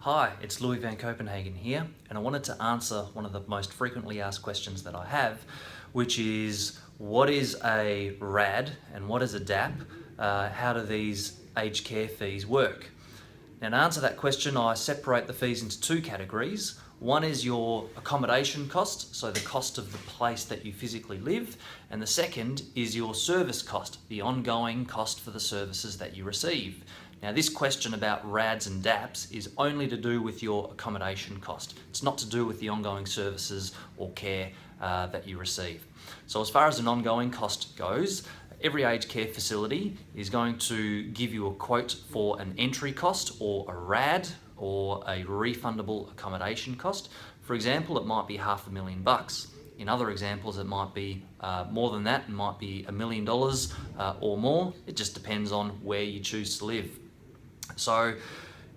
Hi, it's Louis van Copenhagen here, and I wanted to answer one of the most frequently asked questions that I have, which is what is a RAD and what is a DAP? How do these aged care fees work? Now, to answer that question, I separate the fees into two categories. One is your accommodation cost, so the cost of the place that you physically live, and the second is your service cost, the ongoing cost for the services that you receive. Now, this question about RADs and DAPs is only to do with your accommodation cost. It's not to do with the ongoing services or care that you receive. So as far as an ongoing cost goes, every aged care facility is going to give you a quote for an entry cost or a RAD or a refundable accommodation cost. For example, it might be $500,000. In other examples, it might be more than that. It might be $1 million or more. It just depends on where you choose to live. So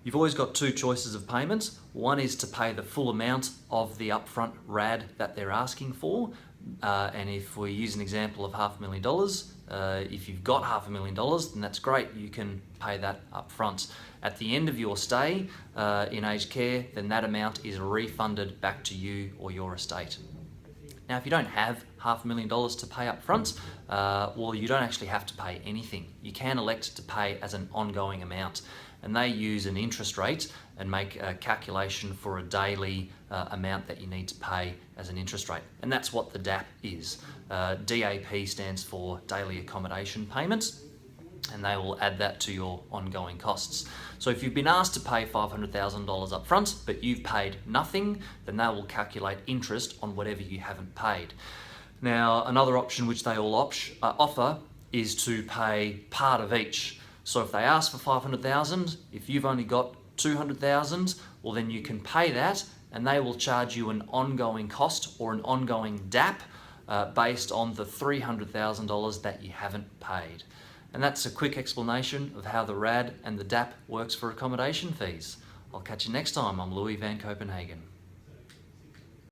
you've always got two choices of payments. One is to pay the full amount of the upfront RAD that they're asking for. And if we use an example of $500,000, if you've got $500,000, then that's great. You can pay that up front. At the end of your stay in aged care, then that amount is refunded back to you or your estate. Now, if you don't have $500,000 to pay up front, well, you don't actually have to pay anything. You can elect to pay as an ongoing amount, and they use an interest rate and make a calculation for a daily amount that you need to pay as an interest rate. And that's what the DAP is. DAP stands for daily accommodation payments, and they will add that to your ongoing costs. So if you've been asked to pay $500,000 up front, but you've paid nothing, then they will calculate interest on whatever you haven't paid. Now, another option which they all offer is to pay part of each. So if they ask for $500,000, if you've only got $200,000, well, then you can pay that, and they will charge you an ongoing cost or an ongoing DAP based on the $300,000 that you haven't paid. And that's a quick explanation of how the RAD and the DAP works for accommodation fees. I'll catch you next time. I'm Louis van Copenhagen.